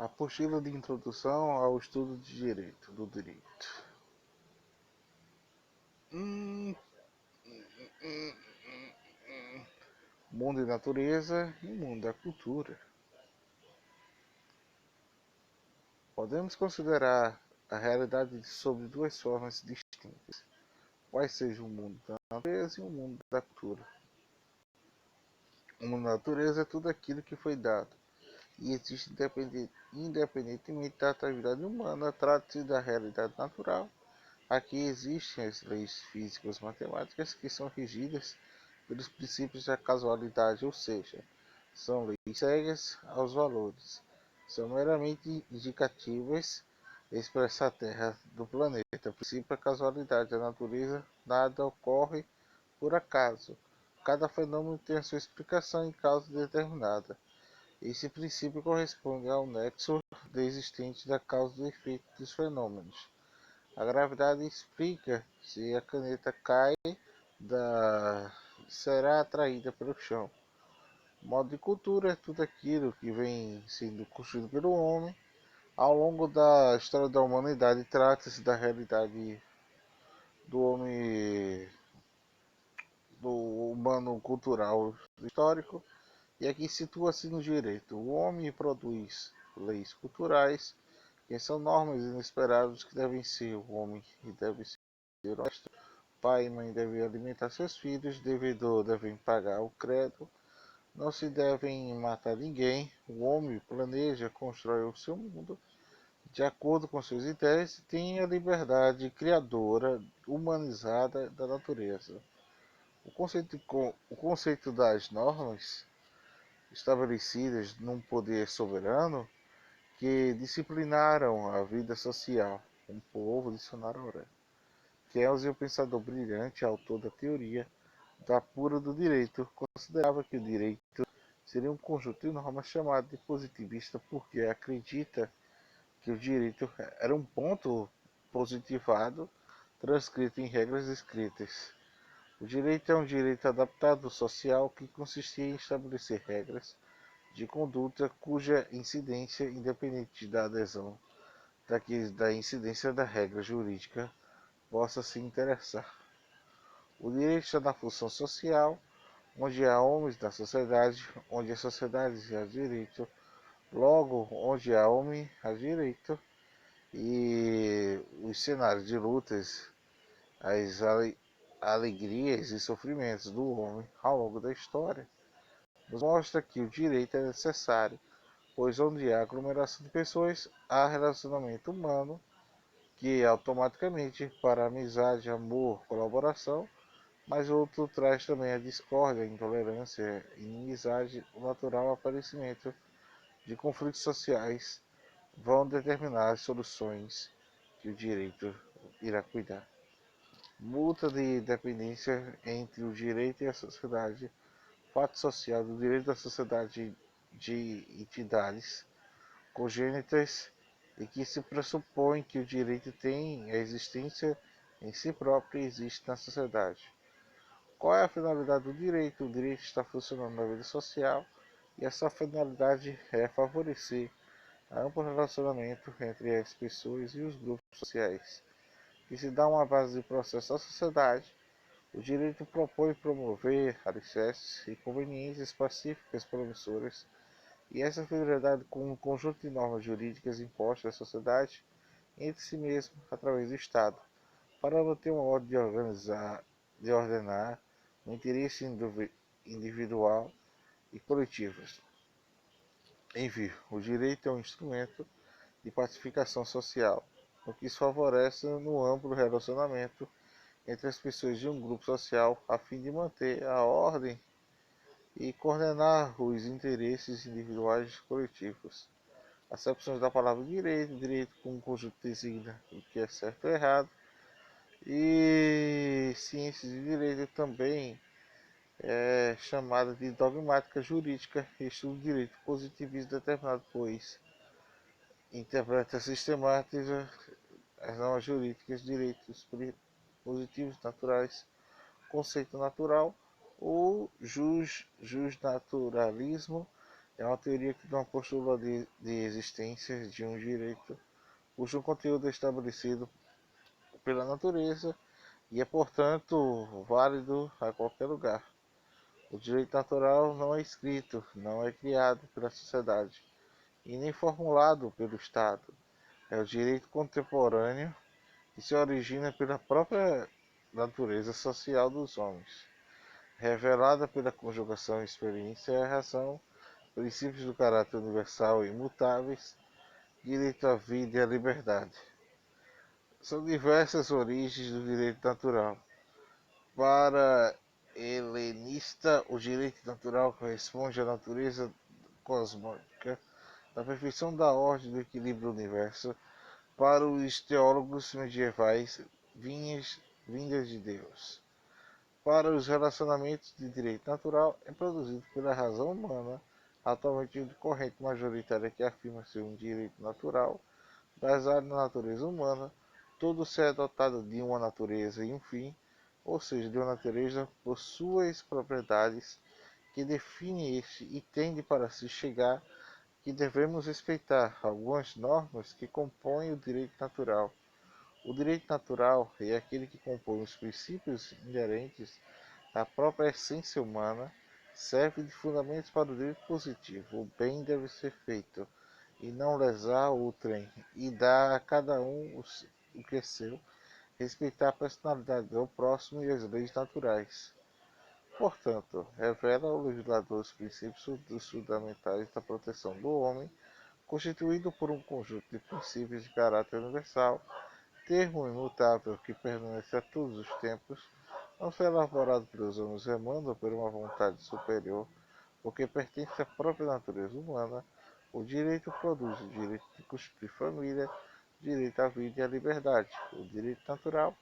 Apostila de introdução ao estudo de direito, do direito. Mundo e natureza e mundo da cultura. Podemos considerar a realidade sob duas formas distintas, quais sejam o mundo da natureza e o mundo da cultura. O mundo da natureza é tudo aquilo que foi dado e existe independentemente da atividade humana. Trata-se da realidade natural. Aqui existem as leis físicas matemáticas que são regidas pelos princípios da casualidade, ou seja, são leis cegas aos valores. São meramente indicativas, expressa a Terra do planeta. O princípio da casualidade da natureza, nada ocorre por acaso. Cada fenômeno tem a sua explicação em causa determinada. Esse princípio corresponde ao nexo existente da causa e do efeito dos fenômenos. A gravidade explica se a caneta cai será atraída pelo chão. O modo de cultura é tudo aquilo que vem sendo construído pelo homem ao longo da história da humanidade. Trata-se da realidade do homem, do humano cultural histórico, e aqui situa-se no direito. O homem produz leis culturais, que são normas inesperadas que devem ser o homem e deve ser honesto. Pai e mãe devem alimentar seus filhos, devedor devem pagar o crédito, não se devem matar ninguém. O homem planeja, constrói o seu mundo de acordo com suas ideias e tem a liberdade criadora humanizada da natureza. O conceito das normas estabelecidas num poder soberano que disciplinaram a vida social. Um povo, dicionário Aurélio. Kelsen, o pensador brilhante, autor da teoria da pura do direito, considerava que o direito seria um conjunto de normas chamado de positivista porque acredita que o direito era um ponto positivado transcrito em regras escritas. O direito é um direito adaptado social que consistia em estabelecer regras de conduta cuja incidência, independente da adesão da incidência da regra jurídica, possa se interessar. O direito está na função social, onde há homens na sociedade, onde a sociedade há direito, logo onde há homem há direito, e os cenários de lutas, as alegrias e sofrimentos do homem ao longo da história nos mostra que o direito é necessário, pois onde há aglomeração de pessoas, há relacionamento humano, que automaticamente para amizade, amor, colaboração, mas outro traz também a discórdia, a intolerância, a inimizade, o natural aparecimento de conflitos sociais vão determinar as soluções que o direito irá cuidar. Multa de dependência entre o direito e a sociedade, fato social do direito da sociedade de entidades congênitas e que se pressupõe que o direito tem a existência em si próprio e existe na sociedade. Qual é a finalidade do direito? O direito está funcionando na vida social e a sua finalidade é favorecer amplo relacionamento entre as pessoas e os grupos sociais, que se dá uma base de processo à sociedade. O direito propõe promover alicerces e conveniências pacíficas promissoras, e essa finalidade com um conjunto de normas jurídicas impostas à sociedade entre si mesmo através do Estado, para manter uma ordem de ordenar o interesse individual e coletivo. Enfim, o direito é um instrumento de pacificação social, o que se favorece no amplo relacionamento entre as pessoas de um grupo social a fim de manter a ordem e coordenar os interesses individuais e coletivos. Acepções da palavra direito: direito como conjunto designa o que é certo ou errado, e ciências de direito também é chamada de dogmática jurídica, estudo do direito positivista determinado, pois interpreta sistemática as normas jurídicas, direitos positivos naturais, conceito natural ou justnaturalismo É uma teoria que não postula de existência de um direito cujo conteúdo é estabelecido pela natureza e é, portanto, válido a qualquer lugar. O direito natural não é escrito, não é criado pela sociedade e nem formulado pelo Estado. É o direito contemporâneo que se origina pela própria natureza social dos homens, revelada pela conjugação experiência e razão, princípios do caráter universal e imutáveis, direito à vida e à liberdade. São diversas origens do direito natural. Para helenista, o direito natural corresponde à natureza cosmótica, da perfeição da ordem do equilíbrio do universo. Para os teólogos medievais, vindas de Deus. Para os relacionamentos de direito natural, é produzido pela razão humana, atualmente uma corrente majoritária que afirma ser um direito natural, baseado na natureza humana, todo ser é dotado de uma natureza e um fim, ou seja, de uma natureza por suas propriedades, que define este e tende para se chegar que devemos respeitar algumas normas que compõem o direito natural. O direito natural é aquele que compõe os princípios inerentes à própria essência humana, serve de fundamentos para o direito positivo. O bem deve ser feito e não lesar outrem, e dar a cada um o que é seu, respeitar a personalidade do próximo e as leis naturais. Portanto, revela ao legislador os princípios dos fundamentais da proteção do homem, constituído por um conjunto de princípios de caráter universal, termo imutável que permanece a todos os tempos, não foi elaborado pelos homens remando por uma vontade superior, porque pertence à própria natureza humana. O direito produz o direito de constituir família, direito à vida e à liberdade. O direito natural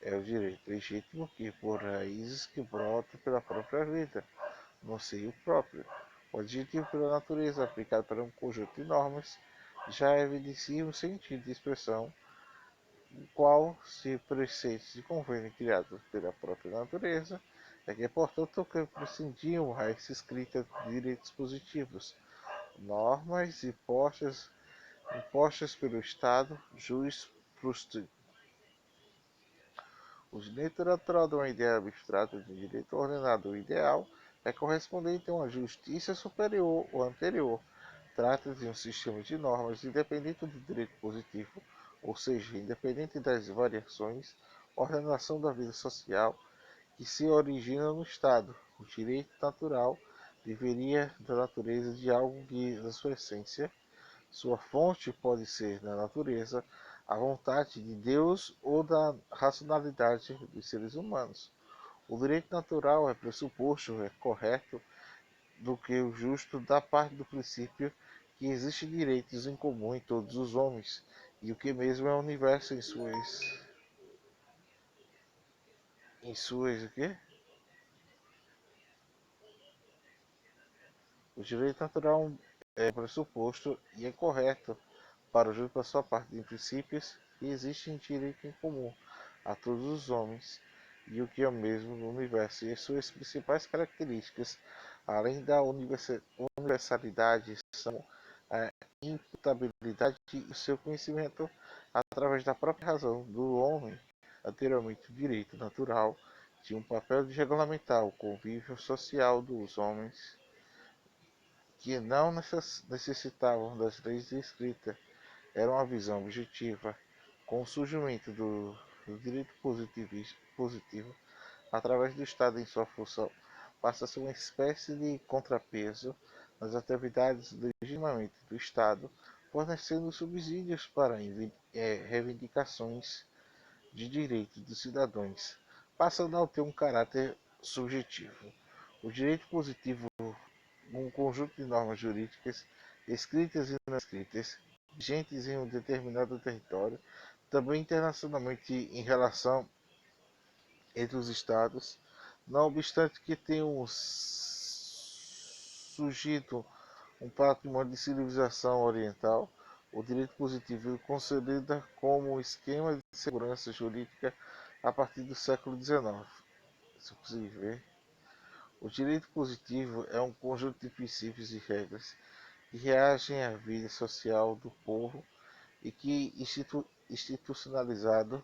é o direito legítimo que, por raízes que brotam pela própria vida, no seio próprio. O adjetivo pela natureza, aplicado para um conjunto de normas, já evidencia um sentido de expressão, o qual, se preceitos de convênio criados pela própria natureza, é que, portanto, que prescindiam a essa escrita de direitos positivos, normas impostas pelo Estado, juiz prostito. O direito natural de uma ideia abstrata de direito ordenado ou ideal é correspondente a uma justiça superior ou anterior. Trata-se de um sistema de normas independente do direito positivo, ou seja, independente das variações, ordenação da vida social que se origina no Estado. O direito natural deveria da natureza de algo que, na sua essência, sua fonte pode ser na natureza, a vontade de Deus ou da racionalidade dos seres humanos. O direito natural é pressuposto, é correto, do que o justo da parte do princípio que existem direitos em comum em todos os homens, e o que mesmo é o universo em suas o quê? O direito natural é pressuposto e é correto para o justo da sua parte de princípios que existem direito em comum a todos os homens, e o que é o mesmo no universo, e as suas principais características, além da universalidade, são a imputabilidade e o seu conhecimento através da própria razão do homem. Anteriormente, o direito natural tinha um papel de regulamentar o convívio social dos homens que não necessitavam das leis de escrita. Era uma visão objetiva. Com o surgimento do direito positivo, através do Estado em sua função, passa a ser uma espécie de contrapeso nas atividades legitimamente do Estado, fornecendo subsídios para reivindicações de direitos dos cidadãos, passando a ter um caráter subjetivo. O direito positivo, um conjunto de normas jurídicas, escritas e não escritas, vigentes em um determinado território, também internacionalmente em relação entre os estados, não obstante que tenham surgido um patrimônio de civilização oriental, o direito positivo consolida como um esquema de segurança jurídica a partir do século XIX. Se eu conseguir ver. O direito positivo é um conjunto de princípios e regras que reagem à vida social do povo e que institucionalizado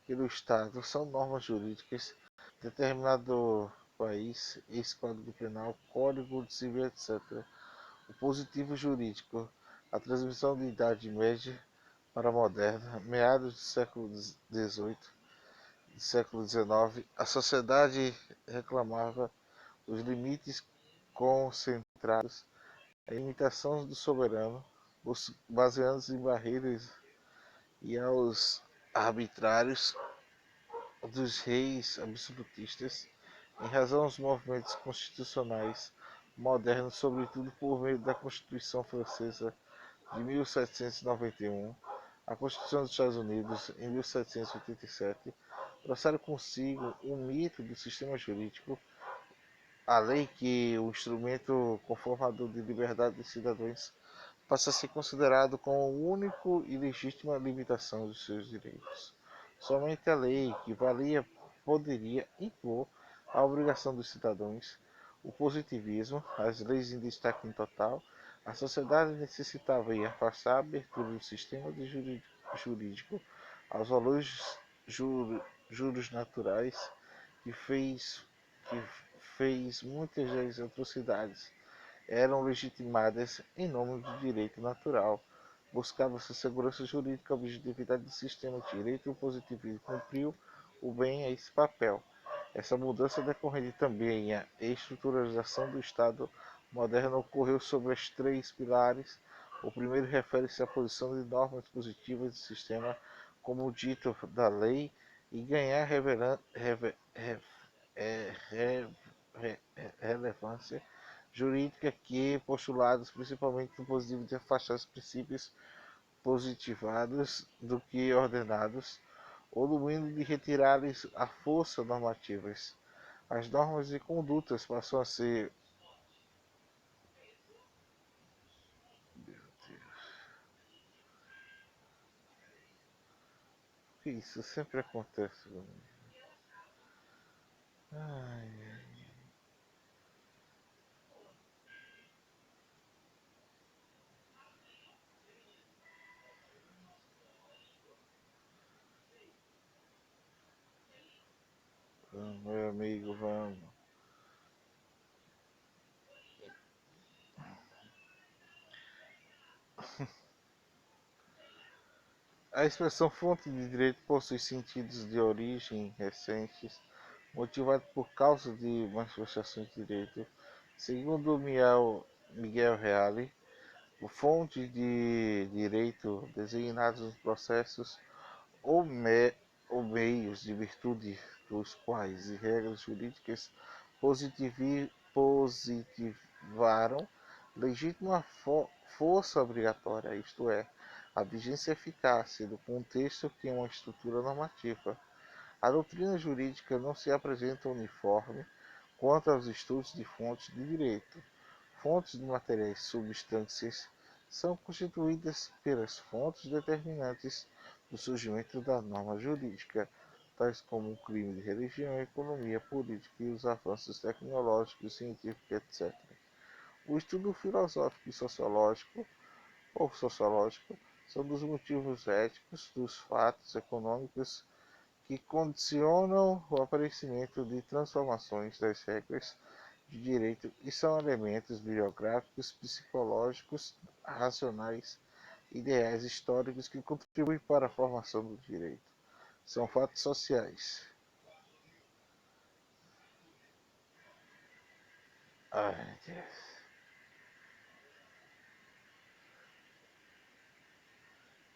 pelo Estado são normas jurídicas determinado país, ex-código penal, código civil, etc. O positivo jurídico, a transmissão de Idade Média para a moderna, meados do século XVIII, do século XIX, a sociedade reclamava os limites concentrados, a limitação do soberano, baseando-se em barreiras e aos arbitrários dos reis absolutistas, em razão dos movimentos constitucionais modernos, sobretudo por meio da Constituição Francesa de 1791, a Constituição dos Estados Unidos em 1787, trouxeram consigo o mito do sistema jurídico, a lei que o instrumento conformador de liberdade dos cidadãos passa a ser considerado como o único e legítima limitação dos seus direitos. Somente a lei que valia poderia impor a obrigação dos cidadãos, o positivismo, as leis em destaque em total, a sociedade necessitava e afastar a abertura do sistema de jurídico aos valores juros naturais que que fez muitas das atrocidades eram legitimadas em nome do direito natural. Buscava-se segurança jurídica, a objetividade do sistema de direito, o positivismo cumpriu o bem a esse papel. Essa mudança decorrente também a estruturação do Estado moderno ocorreu sobre os três pilares. O primeiro refere-se à posição de normas positivas do sistema como dito da lei e ganhar relevância jurídica que postulados principalmente no positivo de afastar os princípios positivados do que ordenados, ou no mínimo de retirar-lhes a força normativas. As normas e condutas passam a ser. Meu Deus, isso sempre acontece comigo. Ai, vamos, meu amigo, vamos. A expressão fonte de direito possui sentidos de origem recentes, motivado por causa de manifestações de direito. Segundo Miguel Reale, o fonte de direito designados nos processos ou meios de virtude dos quais e regras jurídicas positivaram legítima força obrigatória, isto é, a vigência eficácia do contexto que é uma estrutura normativa. A doutrina jurídica não se apresenta uniforme quanto aos estudos de fontes de direito. Fontes de materiais substâncias são constituídas pelas fontes determinantes do surgimento da norma jurídica, tais como o crime de religião, a economia, a política e os avanços tecnológicos, científicos, etc. O estudo filosófico e sociológico são dos motivos éticos dos fatos econômicos que condicionam o aparecimento de transformações das regras de direito e são elementos biográficos, psicológicos, racionais, ideais históricos que contribuem para a formação do direito. São fatos sociais. Ai, Deus.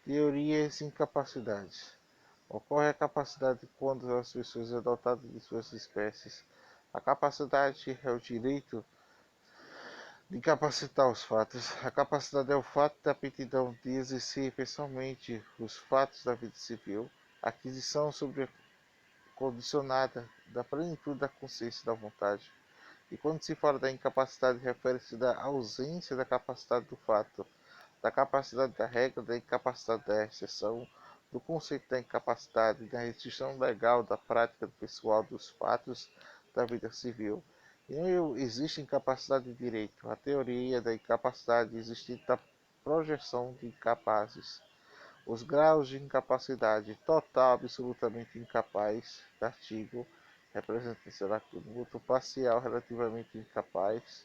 Teorias e incapacidades. Ocorre a capacidade quando as pessoas é dotada de suas espécies. A capacidade é o direito de capacitar os fatos. A capacidade é o fato da aptidão de exercer pessoalmente os fatos da vida civil. A aquisição sobre a condicionada da plenitude da consciência e da vontade. E quando se fala da incapacidade, refere-se da ausência da capacidade do fato, da capacidade da regra, da incapacidade da exceção, do conceito da incapacidade, da restrição legal da prática pessoal dos fatos da vida civil. E não existe incapacidade de direito. A teoria da incapacidade existe da projeção de incapazes. Os graus de incapacidade total, absolutamente incapaz, artigo, representa, será que mútuo parcial, relativamente incapaz,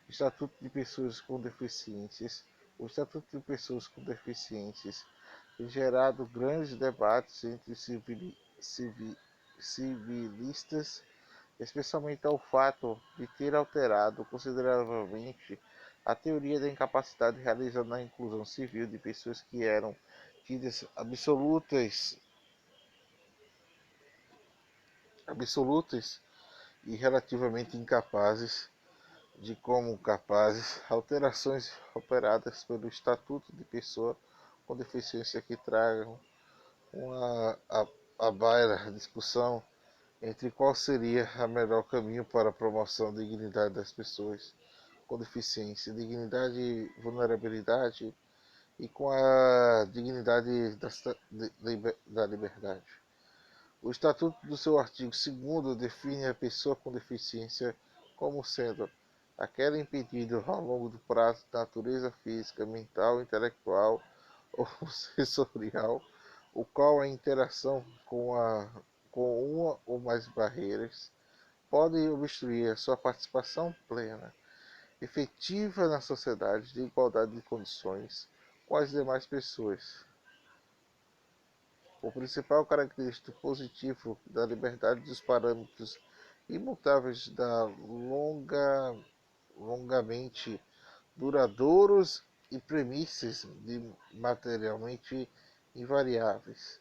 Estatuto de Pessoas com Deficiências. O Estatuto de Pessoas com Deficiências tem gerado grandes debates entre civilistas, especialmente ao fato de ter alterado consideravelmente a teoria da incapacidade realizando a inclusão civil de pessoas que eram tidas absolutas e relativamente incapazes de como capazes, alterações operadas pelo Estatuto de Pessoa com Deficiência que tragam a baila a discussão entre qual seria o melhor caminho para a promoção da dignidade das pessoas com deficiência, dignidade e vulnerabilidade e com a dignidade da liberdade. O Estatuto, do seu artigo 2º, define a pessoa com deficiência como sendo aquela impedida ao longo do prazo de natureza física, mental, intelectual ou sensorial, o qual a interação com uma ou mais barreiras pode obstruir a sua participação plena, efetiva na sociedade de igualdade de condições com as demais pessoas. O principal característico positivo da liberdade dos parâmetros imutáveis da longamente duradouros e premissas de materialmente invariáveis,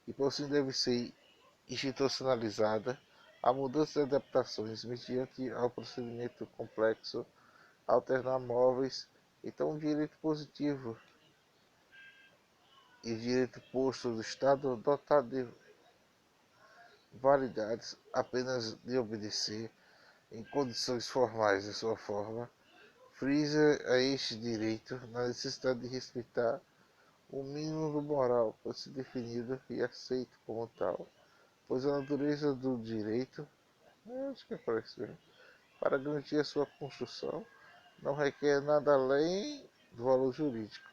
e por isso deve ser institucionalizada a mudança de adaptações mediante ao procedimento complexo, alternar móveis, então o direito positivo e direito posto do Estado dotado de validades apenas de obedecer em condições formais de sua forma, frisa a este direito na necessidade de respeitar o mínimo do moral por ser definido e aceito como tal, pois a natureza do direito, acho que parece mesmo, para garantir a sua construção, não requer nada além do valor jurídico.